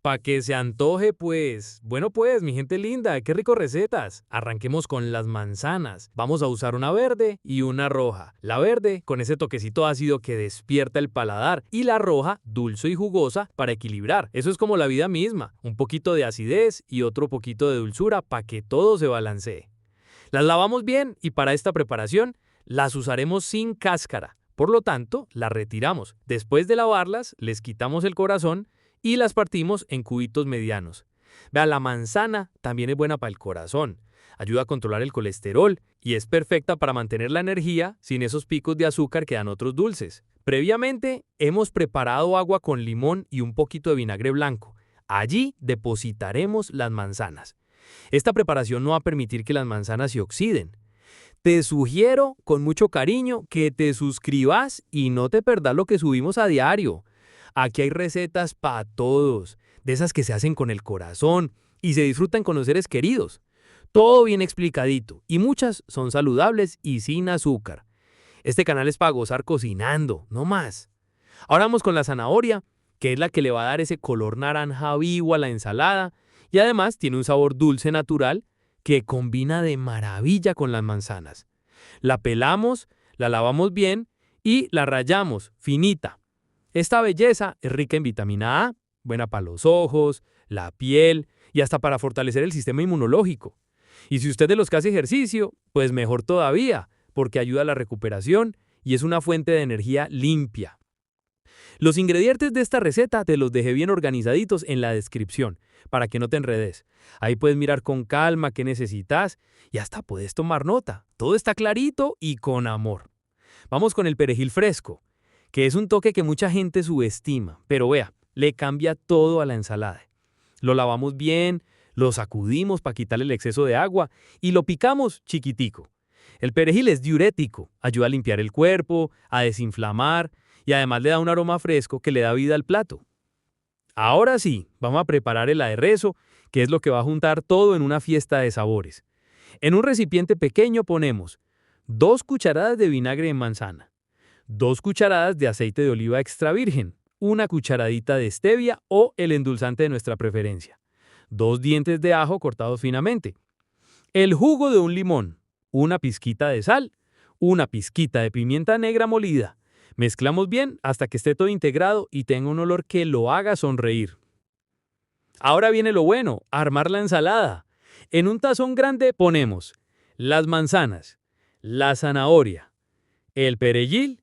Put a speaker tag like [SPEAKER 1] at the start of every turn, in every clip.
[SPEAKER 1] Pa' que se antoje, pues. Bueno, pues, mi gente linda, qué rico recetas. Arranquemos con las manzanas. Vamos a usar una verde y una roja. La verde, con ese toquecito ácido que despierta el paladar, y la roja, dulce y jugosa, para equilibrar. Eso es como la vida misma. Un poquito de acidez y otro poquito de dulzura para que todo se balancee. Las lavamos bien y para esta preparación las usaremos sin cáscara. Por lo tanto, las retiramos. Después de lavarlas, les quitamos el corazón y las partimos en cubitos medianos. Vea, la manzana también es buena para el corazón. Ayuda a controlar el colesterol y es perfecta para mantener la energía sin esos picos de azúcar que dan otros dulces. Previamente, hemos preparado agua con limón y un poquito de vinagre blanco. Allí depositaremos las manzanas. Esta preparación no va a permitir que las manzanas se oxiden. Te sugiero, con mucho cariño, que te suscribas y no te perdas lo que subimos a diario. Aquí hay recetas para todos, de esas que se hacen con el corazón y se disfrutan con los seres queridos. Todo bien explicadito y muchas son saludables y sin azúcar. Este canal es para gozar cocinando, no más. Ahora vamos con la zanahoria, que es la que le va a dar ese color naranja vivo a la ensalada y además tiene un sabor dulce natural que combina de maravilla con las manzanas. La pelamos, la lavamos bien y la rallamos finita. Esta belleza es rica en vitamina A, buena para los ojos, la piel y hasta para fortalecer el sistema inmunológico. Y si usted es de los que hace ejercicio, pues mejor todavía, porque ayuda a la recuperación y es una fuente de energía limpia. Los ingredientes de esta receta te los dejé bien organizaditos en la descripción, para que no te enredes. Ahí puedes mirar con calma qué necesitas y hasta puedes tomar nota. Todo está clarito y con amor. Vamos con el perejil fresco, que es un toque que mucha gente subestima, pero vea, le cambia todo a la ensalada. Lo lavamos bien, lo sacudimos para quitarle el exceso de agua y lo picamos chiquitico. El perejil es diurético, ayuda a limpiar el cuerpo, a desinflamar y además le da un aroma fresco que le da vida al plato. Ahora sí, vamos a preparar el aderezo, que es lo que va a juntar todo en una fiesta de sabores. En un recipiente pequeño ponemos 2 cucharadas de vinagre de manzana, 2 cucharadas de aceite de oliva extra virgen, una cucharadita de stevia o el endulzante de nuestra preferencia, 2 dientes de ajo cortados finamente, el jugo de un limón, una pizquita de sal, una pizquita de pimienta negra molida. Mezclamos bien hasta que esté todo integrado y tenga un olor que lo haga sonreír. Ahora viene lo bueno, armar la ensalada. En un tazón grande ponemos las manzanas, la zanahoria, el perejil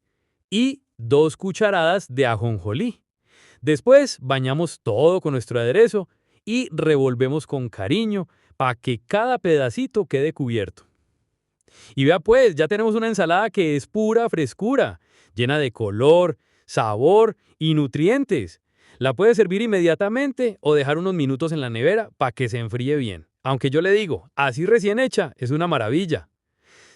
[SPEAKER 1] y 2 cucharadas de ajonjolí. Después bañamos todo con nuestro aderezo y revolvemos con cariño para que cada pedacito quede cubierto. Y vea pues, ya tenemos una ensalada que es pura frescura, llena de color, sabor y nutrientes. La puede servir inmediatamente o dejar unos minutos en la nevera para que se enfríe bien. Aunque yo le digo, así recién hecha, es una maravilla.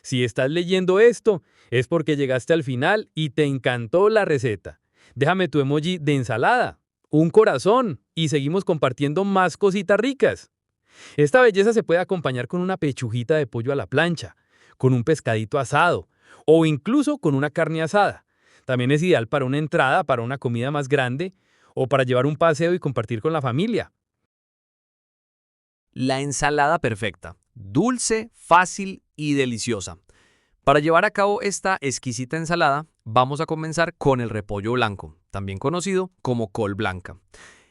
[SPEAKER 1] Si estás leyendo esto, es porque llegaste al final y te encantó la receta. Déjame tu emoji de ensalada, un corazón y seguimos compartiendo más cositas ricas. Esta belleza se puede acompañar con una pechujita de pollo a la plancha, con un pescadito asado o incluso con una carne asada. También es ideal para una entrada, para una comida más grande o para llevar un paseo y compartir con la familia.
[SPEAKER 2] La ensalada perfecta, dulce, fácil y deliciosa. Para llevar a cabo esta exquisita ensalada, vamos a comenzar con el repollo blanco, también conocido como col blanca.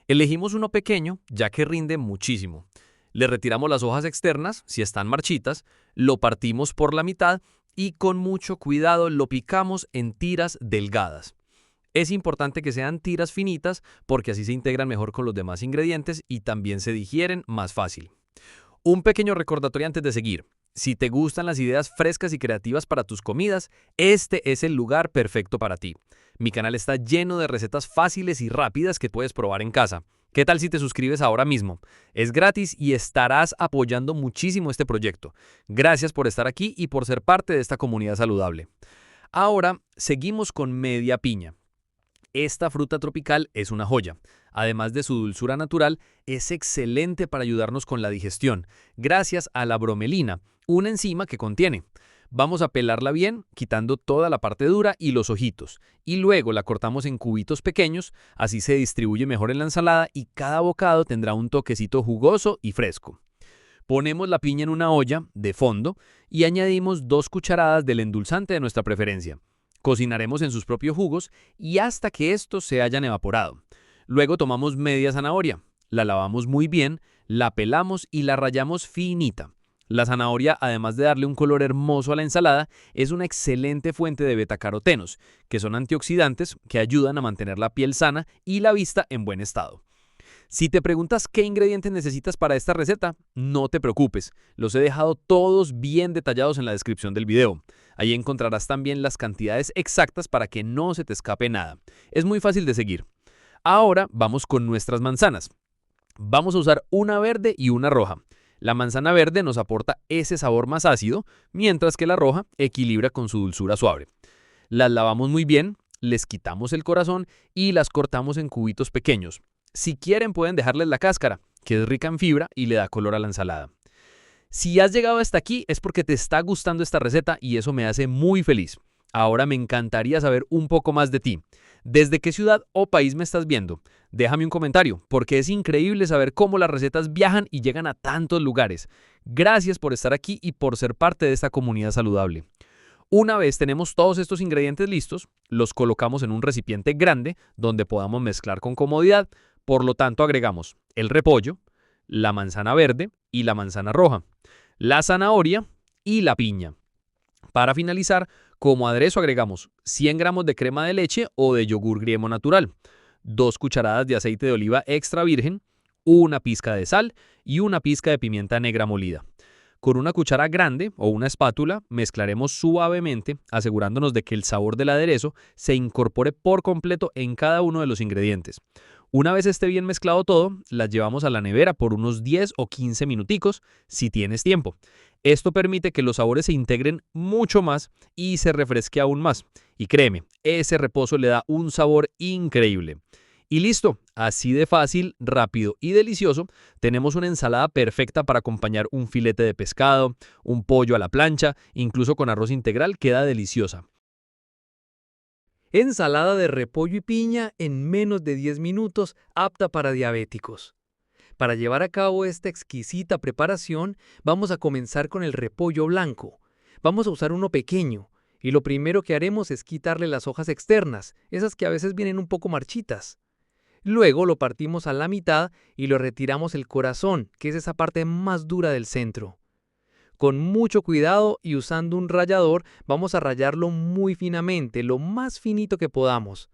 [SPEAKER 2] Elegimos uno pequeño, ya que rinde muchísimo. Le retiramos las hojas externas, si están marchitas, lo partimos por la mitad y con mucho cuidado lo picamos en tiras delgadas. Es importante que sean tiras finitas porque así se integran mejor con los demás ingredientes y también se digieren más fácil. Un pequeño recordatorio antes de seguir. Si te gustan las ideas frescas y creativas para tus comidas, este es el lugar perfecto para ti. Mi canal está lleno de recetas fáciles y rápidas que puedes probar en casa. ¿Qué tal si te suscribes ahora mismo? Es gratis y estarás apoyando muchísimo este proyecto. Gracias por estar aquí y por ser parte de esta comunidad saludable. Ahora seguimos con media piña. Esta fruta tropical es una joya. Además de su dulzura natural, es excelente para ayudarnos con la digestión, gracias a la bromelina, una enzima que contiene. Vamos a pelarla bien, quitando toda la parte dura y los ojitos, y luego la cortamos en cubitos pequeños, así se distribuye mejor en la ensalada y cada bocado tendrá un toquecito jugoso y fresco. Ponemos la piña en una olla de fondo y añadimos 2 cucharadas del endulzante de nuestra preferencia. Cocinaremos en sus propios jugos y hasta que estos se hayan evaporado. Luego tomamos media zanahoria, la lavamos muy bien, la pelamos y la rallamos finita. La zanahoria, además de darle un color hermoso a la ensalada, es una excelente fuente de betacarotenos, que son antioxidantes que ayudan a mantener la piel sana y la vista en buen estado. Si te preguntas qué ingredientes necesitas para esta receta, no te preocupes, los he dejado todos bien detallados en la descripción del video. Ahí encontrarás también las cantidades exactas para que no se te escape nada. Es muy fácil de seguir. Ahora vamos con nuestras manzanas. Vamos a usar una verde y una roja. La manzana verde nos aporta ese sabor más ácido, mientras que la roja equilibra con su dulzura suave. Las lavamos muy bien, les quitamos el corazón y las cortamos en cubitos pequeños. Si quieren pueden dejarles la cáscara, que es rica en fibra y le da color a la ensalada. Si has llegado hasta aquí es porque te está gustando esta receta y eso me hace muy feliz. Ahora me encantaría saber un poco más de ti. ¿Desde qué ciudad o país me estás viendo? Déjame un comentario, porque es increíble saber cómo las recetas viajan y llegan a tantos lugares. Gracias por estar aquí y por ser parte de esta comunidad saludable. Una vez tenemos todos estos ingredientes listos, los colocamos en un recipiente grande donde podamos mezclar con comodidad. Por lo tanto, agregamos el repollo, la manzana verde y la manzana roja, la zanahoria y la piña. Para finalizar, como aderezo agregamos 100 gramos de crema de leche o de yogur griego natural, 2 cucharadas de aceite de oliva extra virgen, una pizca de sal y una pizca de pimienta negra molida. Con una cuchara grande o una espátula mezclaremos suavemente, asegurándonos de que el sabor del aderezo se incorpore por completo en cada uno de los ingredientes. Una vez esté bien mezclado todo, las llevamos a la nevera por unos 10 o 15 minuticos si tienes tiempo. Esto permite que los sabores se integren mucho más y se refresque aún más. Y créeme, ese reposo le da un sabor increíble. Y listo, así de fácil, rápido y delicioso, tenemos una ensalada perfecta para acompañar un filete de pescado, un pollo a la plancha, incluso con arroz integral queda deliciosa.
[SPEAKER 1] Ensalada de repollo y piña en menos de 10 minutos, apta para diabéticos. Para llevar a cabo esta exquisita preparación, vamos a comenzar con el repollo blanco. Vamos a usar uno pequeño, y lo primero que haremos es quitarle las hojas externas, esas que a veces vienen un poco marchitas. Luego lo partimos a la mitad y lo retiramos el corazón, que es esa parte más dura del centro. Con mucho cuidado y usando un rallador, vamos a rallarlo muy finamente, lo más finito que podamos.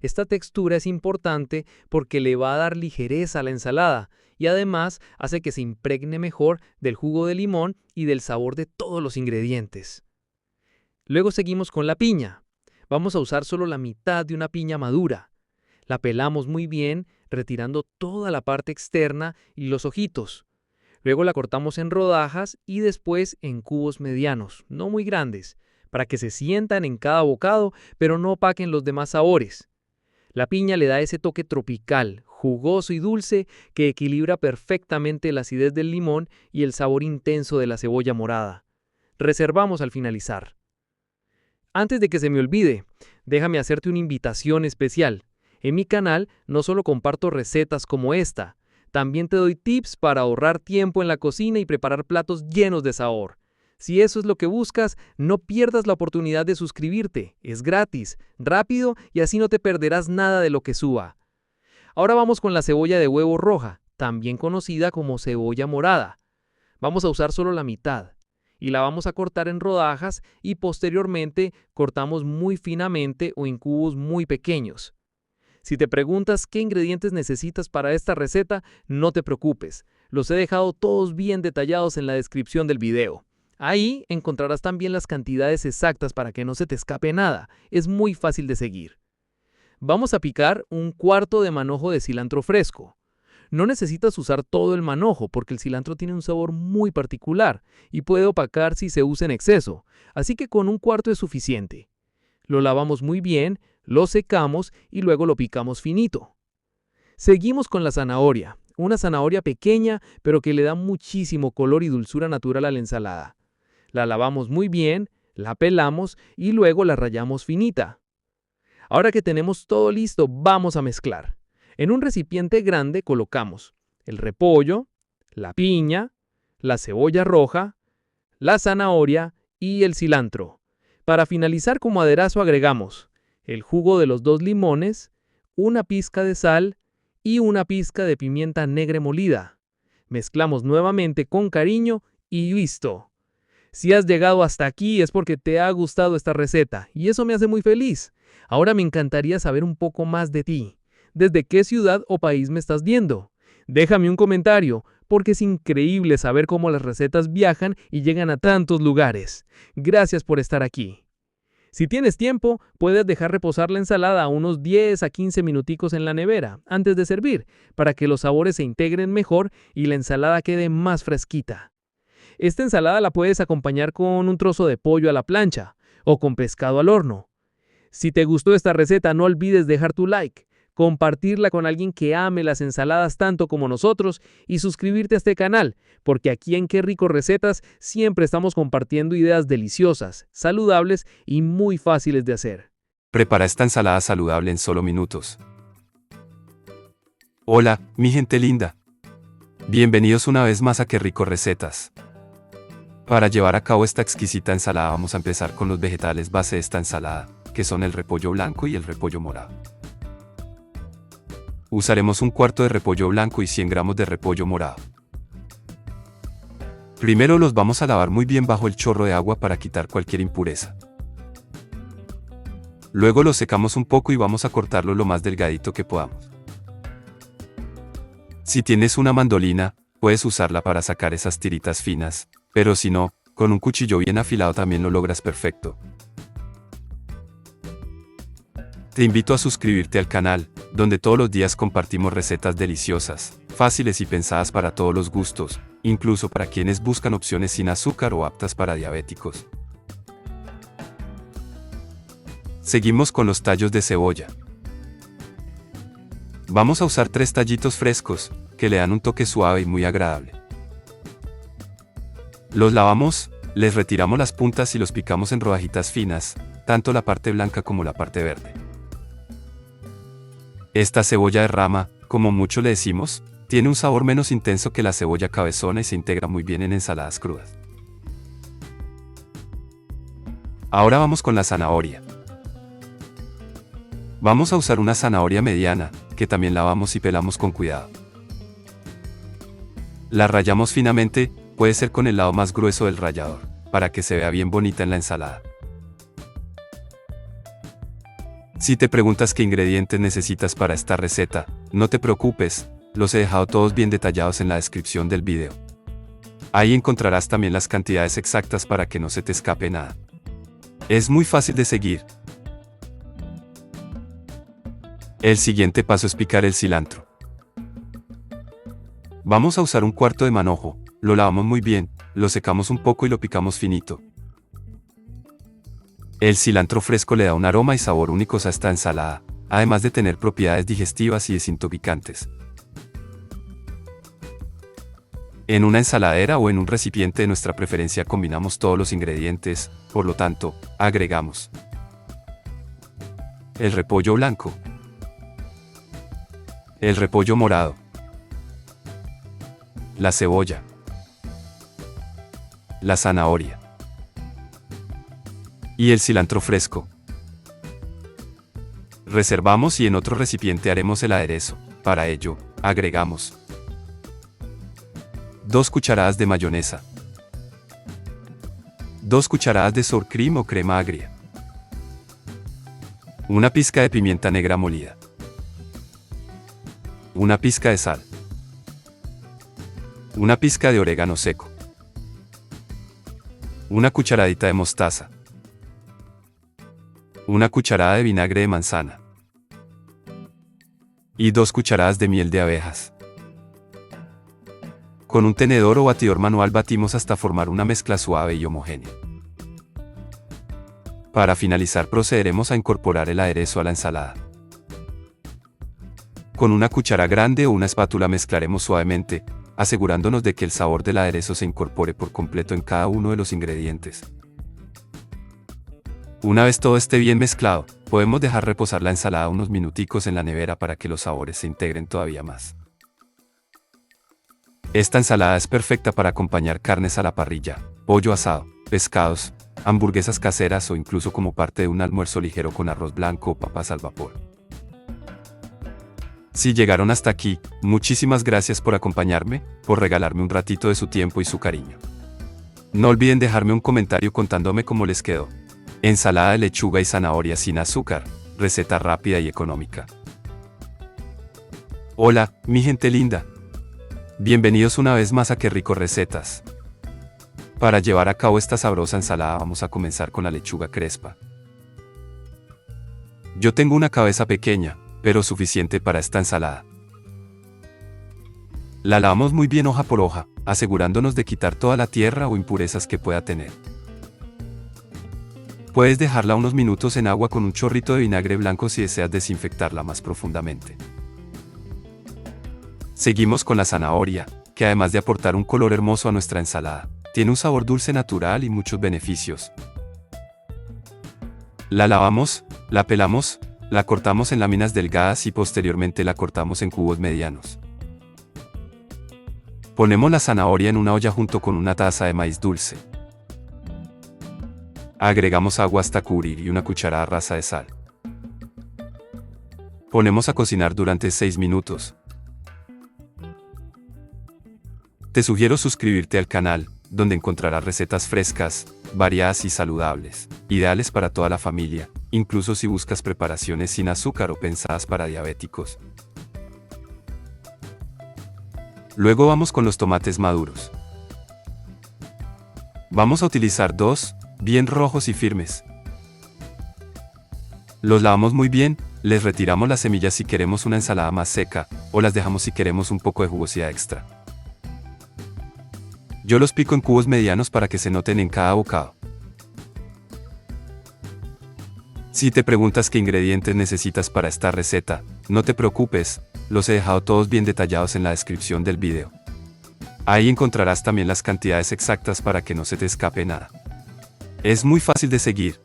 [SPEAKER 1] Esta textura es importante porque le va a dar ligereza a la ensalada y además hace que se impregne mejor del jugo de limón y del sabor de todos los ingredientes. Luego seguimos con la piña. Vamos a usar solo la mitad de una piña madura. La pelamos muy bien, retirando toda la parte externa y los ojitos. Luego la cortamos en rodajas y después en cubos medianos, no muy grandes, para que se sientan en cada bocado, pero no opaquen los demás sabores. La piña le da ese toque tropical, jugoso y dulce que equilibra perfectamente la acidez del limón y el sabor intenso de la cebolla morada. Reservamos al finalizar. Antes de que se me olvide, déjame hacerte una invitación especial. En mi canal no solo comparto recetas como esta, también te doy tips para ahorrar tiempo en la cocina y preparar platos llenos de sabor. Si eso es lo que buscas, no pierdas la oportunidad de suscribirte. Es gratis, rápido y así no te perderás nada de lo que suba. Ahora vamos con la cebolla de huevo roja, también conocida como cebolla morada. Vamos a usar solo la mitad y la vamos a cortar en rodajas y posteriormente cortamos muy finamente o en cubos muy pequeños. Si te preguntas qué ingredientes necesitas para esta receta, no te preocupes. Los he dejado todos bien detallados en la descripción del video. Ahí encontrarás también las cantidades exactas para que no se te escape nada. Es muy fácil de seguir. Vamos a picar un cuarto de manojo de cilantro fresco. No necesitas usar todo el manojo porque el cilantro tiene un sabor muy particular y puede opacar si se usa en exceso, así que con un cuarto es suficiente. Lo lavamos muy bien, lo secamos y luego lo picamos finito. Seguimos con la zanahoria, una zanahoria pequeña pero que le da muchísimo color y dulzura natural a la ensalada. La lavamos muy bien,
[SPEAKER 3] la pelamos y luego la rallamos finita. Ahora que tenemos todo listo, vamos a mezclar. En un recipiente grande colocamos el repollo, la piña, la cebolla roja, la zanahoria y el cilantro. Para finalizar como aderezo agregamos el jugo de los 2 limones, una pizca de sal y una pizca de pimienta negra molida. Mezclamos nuevamente con cariño y listo. Si has llegado hasta aquí es porque te ha gustado esta receta y eso me hace muy feliz. Ahora me encantaría saber un poco más de ti. ¿Desde qué ciudad o país me estás viendo? Déjame un comentario, porque es increíble saber cómo las recetas viajan y llegan a tantos lugares. Gracias por estar aquí. Si tienes tiempo, puedes dejar reposar la ensalada unos 10 a 15 minuticos en la nevera antes de servir, para que los sabores se integren mejor y la ensalada quede más fresquita. Esta ensalada la puedes acompañar con un trozo de pollo a la plancha o con pescado al horno. Si te gustó esta receta, no olvides dejar tu like, compartirla con alguien que ame las ensaladas tanto como nosotros y suscribirte a este canal, porque aquí en Qué Rico Recetas siempre estamos compartiendo ideas deliciosas, saludables y muy fáciles de hacer.
[SPEAKER 4] Prepara esta ensalada saludable en solo minutos. Hola, mi gente linda. Bienvenidos una vez más a Qué Rico Recetas. Para llevar a cabo esta exquisita ensalada vamos a empezar con los vegetales base de esta ensalada, que son el repollo blanco y el repollo morado. Usaremos un cuarto de repollo blanco y 100 gramos de repollo morado. Primero los vamos a lavar muy bien bajo el chorro de agua para quitar cualquier impureza. Luego los secamos un poco y vamos a cortarlo lo más delgadito que podamos. Si tienes una mandolina, puedes usarla para sacar esas tiritas finas, pero si no, con un cuchillo bien afilado también lo logras perfecto. Te invito a suscribirte al canal, donde todos los días compartimos recetas deliciosas, fáciles y pensadas para todos los gustos, incluso para quienes buscan opciones sin azúcar o aptas para diabéticos. Seguimos con los tallos de cebolla. Vamos a usar 3 tallitos frescos, que le dan un toque suave y muy agradable. Los lavamos, les retiramos las puntas y los picamos en rodajitas finas, tanto la parte blanca como la parte verde. Esta cebolla de rama, como mucho le decimos, tiene un sabor menos intenso que la cebolla cabezona y se integra muy bien en ensaladas crudas. Ahora vamos con la zanahoria. Vamos a usar una zanahoria mediana, que también lavamos y pelamos con cuidado. La rallamos finamente, puede ser con el lado más grueso del rallador, para que se vea bien bonita en la ensalada. Si te preguntas qué ingredientes necesitas para esta receta, no te preocupes, los he dejado todos bien detallados en la descripción del video. Ahí encontrarás también las cantidades exactas para que no se te escape nada. Es muy fácil de seguir. El siguiente paso es picar el cilantro. Vamos a usar un cuarto de manojo, lo lavamos muy bien, lo secamos un poco y lo picamos finito. El cilantro fresco le da un aroma y sabor únicos a esta ensalada, además de tener propiedades digestivas y desintoxicantes. En una ensaladera o en un recipiente de nuestra preferencia combinamos todos los ingredientes, por lo tanto, agregamos el repollo blanco, el repollo morado, la cebolla, la zanahoria y el cilantro fresco. Reservamos y en otro recipiente haremos el aderezo. Para ello, agregamos 2 cucharadas de mayonesa, 2 cucharadas de sour cream o crema agria, una pizca de pimienta negra molida, una pizca de sal, una pizca de orégano seco, una cucharadita de mostaza, una cucharada de vinagre de manzana y 2 cucharadas de miel de abejas. Con un tenedor o batidor manual batimos hasta formar una mezcla suave y homogénea. Para finalizar procederemos a incorporar el aderezo a la ensalada. Con una cuchara grande o una espátula mezclaremos suavemente, asegurándonos de que el sabor del aderezo se incorpore por completo en cada uno de los ingredientes. Una vez todo esté bien mezclado, podemos dejar reposar la ensalada unos minuticos en la nevera para que los sabores se integren todavía más. Esta ensalada es perfecta para acompañar carnes a la parrilla, pollo asado, pescados, hamburguesas caseras o incluso como parte de un almuerzo ligero con arroz blanco o papas al vapor. Si llegaron hasta aquí, muchísimas gracias por acompañarme, por regalarme un ratito de su tiempo y su cariño. No olviden dejarme un comentario contándome cómo les quedó. Ensalada de lechuga y zanahoria sin azúcar, receta rápida y económica. Hola, mi gente linda. Bienvenidos una vez más a Qué Rico Recetas. Para llevar a cabo esta sabrosa ensalada vamos a comenzar con la lechuga crespa. Yo tengo una cabeza pequeña, pero suficiente para esta ensalada. La lavamos muy bien hoja por hoja, asegurándonos de quitar toda la tierra o impurezas que pueda tener. Puedes dejarla unos minutos en agua con un chorrito de vinagre blanco si deseas desinfectarla más profundamente. Seguimos con la zanahoria, que además de aportar un color hermoso a nuestra ensalada, tiene un sabor dulce natural y muchos beneficios. La lavamos, la pelamos, la cortamos en láminas delgadas y posteriormente la cortamos en cubos medianos. Ponemos la zanahoria en una olla junto con una taza de maíz dulce. Agregamos agua hasta cubrir y una cucharada rasa de sal. Ponemos a cocinar durante 6 minutos. Te sugiero suscribirte al canal, donde encontrarás recetas frescas, variadas y saludables, ideales para toda la familia, incluso si buscas preparaciones sin azúcar o pensadas para diabéticos. Luego vamos con los tomates maduros. Vamos a utilizar 2, bien rojos y firmes. Los lavamos muy bien, les retiramos las semillas si queremos una ensalada más seca, o las dejamos si queremos un poco de jugosidad extra. Yo los pico en cubos medianos para que se noten en cada bocado. Si te preguntas qué ingredientes necesitas para esta receta, no te preocupes, los he dejado todos bien detallados en la descripción del video. Ahí encontrarás también las cantidades exactas para que no se te escape nada. Es muy fácil de seguir.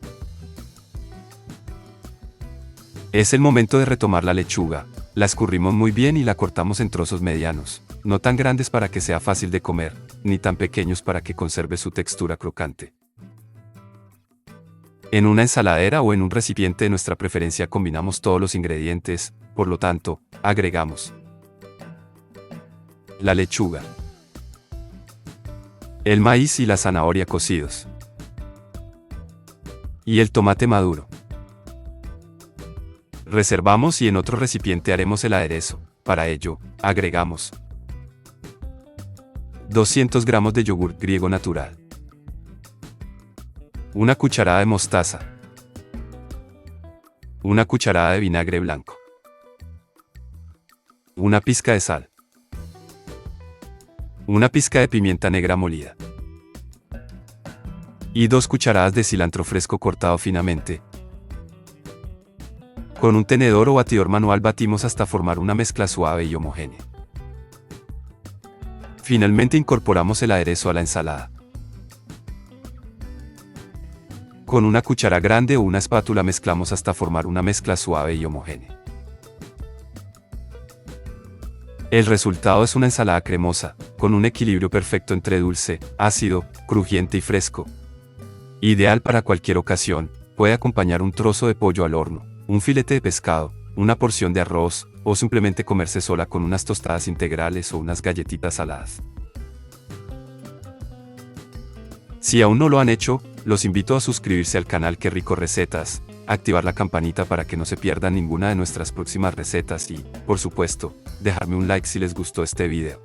[SPEAKER 4] Es el momento de retomar la lechuga, la escurrimos muy bien y la cortamos en trozos medianos, no tan grandes para que sea fácil de comer, ni tan pequeños para que conserve su textura crocante. En una ensaladera o en un recipiente de nuestra preferencia combinamos todos los ingredientes, por lo tanto, agregamos la lechuga, el maíz y la zanahoria cocidos, y el tomate maduro. Reservamos y en otro recipiente haremos el aderezo. Para ello, agregamos 200 gramos de yogur griego natural, una cucharada de mostaza, una cucharada de vinagre blanco, una pizca de sal, una pizca de pimienta negra molida y 2 cucharadas de cilantro fresco cortado finamente. Con un tenedor o batidor manual batimos hasta formar una mezcla suave y homogénea. Finalmente incorporamos el aderezo a la ensalada. Con una cuchara grande o una espátula mezclamos hasta formar una mezcla suave y homogénea. El resultado es una ensalada cremosa, con un equilibrio perfecto entre dulce, ácido, crujiente y fresco. Ideal para cualquier ocasión, puede acompañar un trozo de pollo al horno, un filete de pescado, una porción de arroz, o simplemente comerse sola con unas tostadas integrales o unas galletitas saladas. Si aún no lo han hecho, los invito a suscribirse al canal Qué Rico Recetas, activar la campanita para que no se pierdan ninguna de nuestras próximas recetas y, por supuesto, dejarme un like si les gustó este video.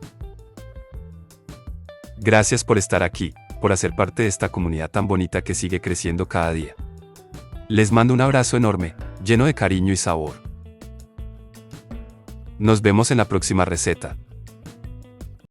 [SPEAKER 4] Gracias por estar aquí, por hacer parte de esta comunidad tan bonita que sigue creciendo cada día. Les mando un abrazo enorme, lleno de cariño y sabor. Nos vemos en la próxima receta.